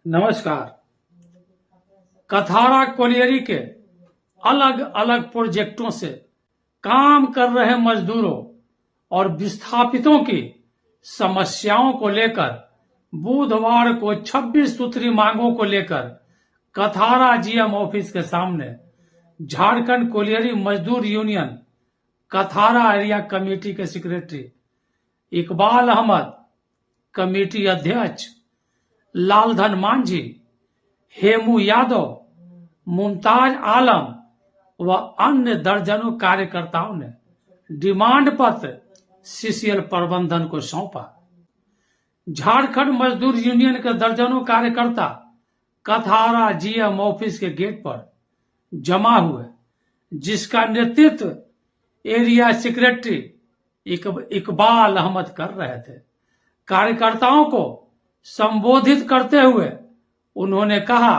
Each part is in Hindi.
नमस्कार। कथारा कोलियरी के अलग अलग प्रोजेक्टों से काम कर रहे मजदूरों और विस्थापितों की समस्याओं को लेकर बुधवार को 26 सूत्री मांगों को लेकर कथारा जीएम ऑफिस के सामने झारखंड कोलियरी मजदूर यूनियन कथारा एरिया कमेटी के सेक्रेटरी इकबाल अहमद, कमेटी अध्यक्ष लालधन मांझी, हेमू यादव, मुमताज आलम व अन्य दर्जनों कार्यकर्ताओं ने डिमांड पत्र सीसीएल प्रबंधन को सौंपा। झारखंड मजदूर यूनियन के दर्जनों कार्यकर्ता कथारा जीएम ऑफिस के गेट पर जमा हुए, जिसका नेतृत्व एरिया सेक्रेटरी इकबाल अहमद कर रहे थे। कार्यकर्ताओं को संबोधित करते हुए उन्होंने कहा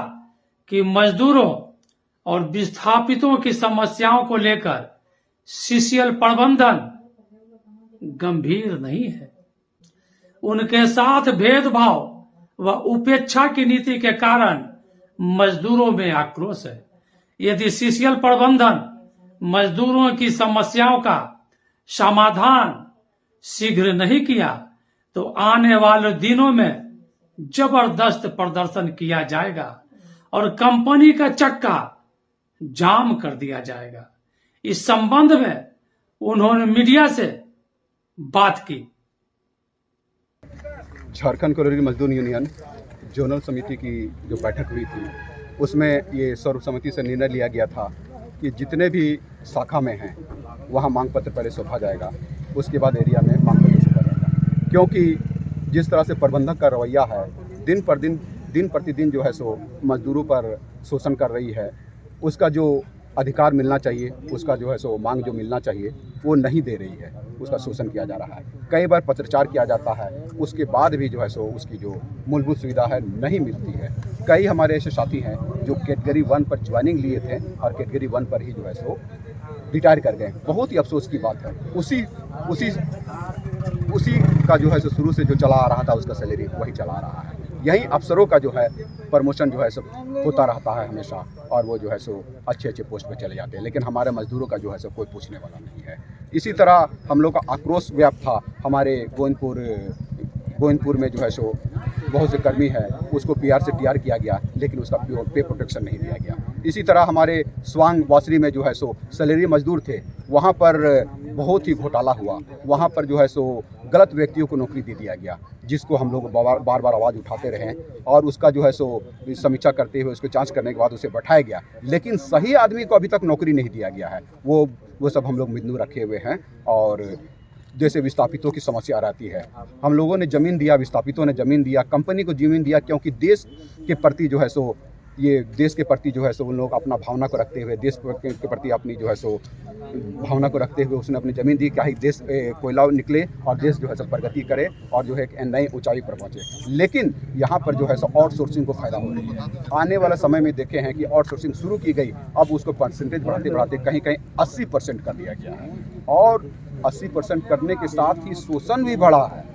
कि मजदूरों और विस्थापितों की समस्याओं को लेकर सीसीएल प्रबंधन गंभीर नहीं है। उनके साथ भेदभाव व उपेक्षा की नीति के कारण मजदूरों में आक्रोश है। यदि सीसीएल प्रबंधन मजदूरों की समस्याओं का समाधान शीघ्र नहीं किया तो आने वाले दिनों में जबरदस्त प्रदर्शन किया जाएगा और कंपनी का चक्का जाम कर दिया जाएगा। इस संबंध में उन्होंने मीडिया से बात की। झारखंड कोलियरी मजदूर यूनियन जोनल समिति की जो बैठक हुई थी, उसमें ये सर्वसम्मति से निर्णय लिया गया था कि जितने भी शाखा में हैं वहाँ मांग पत्र पहले सौंपा जाएगा, उसके बाद एरिया में मांग पत्र सौंपा जाएगा। क्योंकि जिस तरह से प्रबंधक का रवैया है, दिन प्रतिदिन जो है सो मजदूरों पर शोषण कर रही है, उसका जो अधिकार मिलना चाहिए, उसका जो है सो मांग जो मिलना चाहिए वो नहीं दे रही है, उसका शोषण किया जा रहा है। कई बार पत्रचार किया जाता है, उसके बाद भी जो है सो उसकी जो मूलभूत सुविधा है नहीं मिलती है। कई हमारे ऐसे साथी हैं जो कैटेगरी 1 पर ज्वाइनिंग लिए थे और कैटेगरी 1 पर ही जो है सो रिटायर कर गए। बहुत ही अफसोस की बात है। उसी का जो है सो शुरू से जो चला आ रहा था, उसका सैलरी वही चला आ रहा है। यही अफसरों का जो है प्रमोशन जो है सो होता रहता है हमेशा, और वो जो है सो अच्छे पोस्ट पे चले जाते हैं, लेकिन हमारे मजदूरों का जो है सो कोई पूछने वाला नहीं है। इसी तरह हम लोग का आक्रोश व्याप्त था। हमारे गोविंदपुर में जो है सो बहुत से कर्मी है, उसको पीआर से टीआर किया गया, लेकिन उसका पे प्रोटेक्शन नहीं दिया गया। इसी तरह हमारे स्वांग वासरी में जो है सो सैलरी मजदूर थे, वहाँ पर बहुत ही घोटाला हुआ। वहाँ पर जो है सो गलत व्यक्तियों को नौकरी दे दिया गया, जिसको हम लोग बार बार आवाज़ उठाते रहे और उसका जो है सो समीक्षा करते हुए उसको जांच करने के बाद उसे बैठाया गया, लेकिन सही आदमी को अभी तक नौकरी नहीं दिया गया है। वो सब हम लोग मजदूर रखे हुए हैं। और जैसे विस्थापितों की समस्या रहती है, हम लोगों ने ज़मीन दिया, विस्थापितों ने ज़मीन दिया, कंपनी को ज़मीन दिया, क्योंकि देश के प्रति जो है सो देश के प्रति जो है सो उन लोग अपना भावना को रखते हुए, देश के प्रति अपनी जो है सो भावना को रखते हुए उसने अपनी ज़मीन दी कि देश कोयला निकले और देश जो है सो प्रगति करे और जो है एक नई ऊंचाई पर पहुंचे। लेकिन यहाँ पर जो है सो आउटसोर्सिंग को फ़ायदा हो रही है। आने वाले समय में देखे हैं कि आउटसोर्सिंग शुरू की गई, अब उसको परसेंटेज बढ़ाते कहीं 80% कर दिया गया है। और 80% करने के साथ ही शोषण भी बढ़ा है,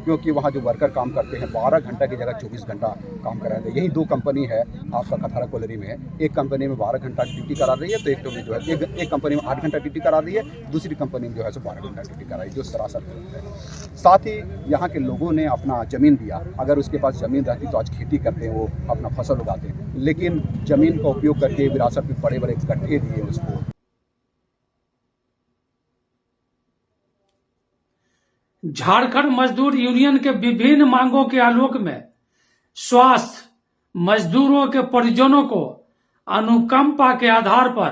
क्योंकि वहाँ जो वर्कर काम करते हैं 12 घंटा की जगह 24 घंटा काम करा रहे हैं। यही 2 कंपनी है आपका कथारा कोलियरी में। एक कंपनी में 12 घंटा ड्यूटी करा रही है, तो एक जो है एक कंपनी में 8 घंटा ड्यूटी करा रही है, दूसरी कंपनी में जो है सो 12 घंटा ड्यूटी करा रही है, जो सरासर गलत है। साथ ही यहाँ के लोगों ने अपना ज़मीन दिया। अगर उसके पास ज़मीन रहती तो आज खेती करते हैं, वो अपना फसल उगाते हैं, लेकिन ज़मीन का उपयोग करके विरासत में बड़े बड़े गड्ढे दिए उसको। झारखंड मजदूर यूनियन के विभिन्न मांगों के आलोक में स्वास्थ्य मजदूरों के परिजनों को अनुकंपा के आधार पर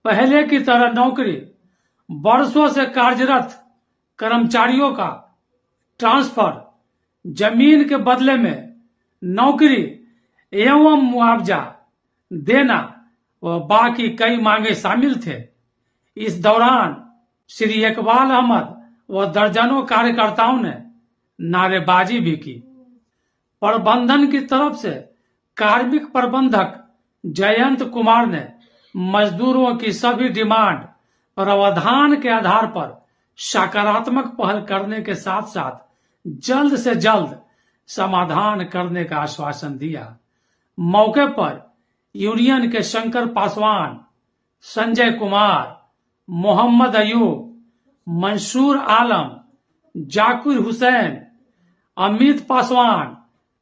पहले की तरह नौकरी, वर्षों से कार्यरत कर्मचारियों का ट्रांसफर, जमीन के बदले में नौकरी एवं मुआवजा देना व बाकी कई मांगे शामिल थे। इस दौरान श्री इकबाल अहमद व दर्जनों कार्यकर्ताओं ने नारेबाजी भी की। प्रबंधन की तरफ से कार्मिक प्रबंधक जयंत कुमार ने मजदूरों की सभी डिमांड प्रावधान के आधार पर सकारात्मक पहल करने के साथ साथ जल्द से जल्द समाधान करने का आश्वासन दिया। मौके पर यूनियन के शंकर पासवान, संजय कुमार, मोहम्मद अयूब, मंसूर आलम, जाकिर हुसैन, अमित पासवान,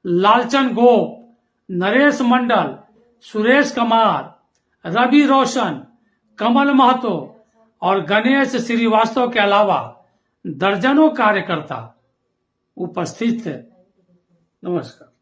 लालचंद गोप, नरेश मंडल, सुरेश कुमार, रवि रोशन, कमल महतो और गणेश श्रीवास्तव के अलावा दर्जनों कार्यकर्ता उपस्थित थे। नमस्कार।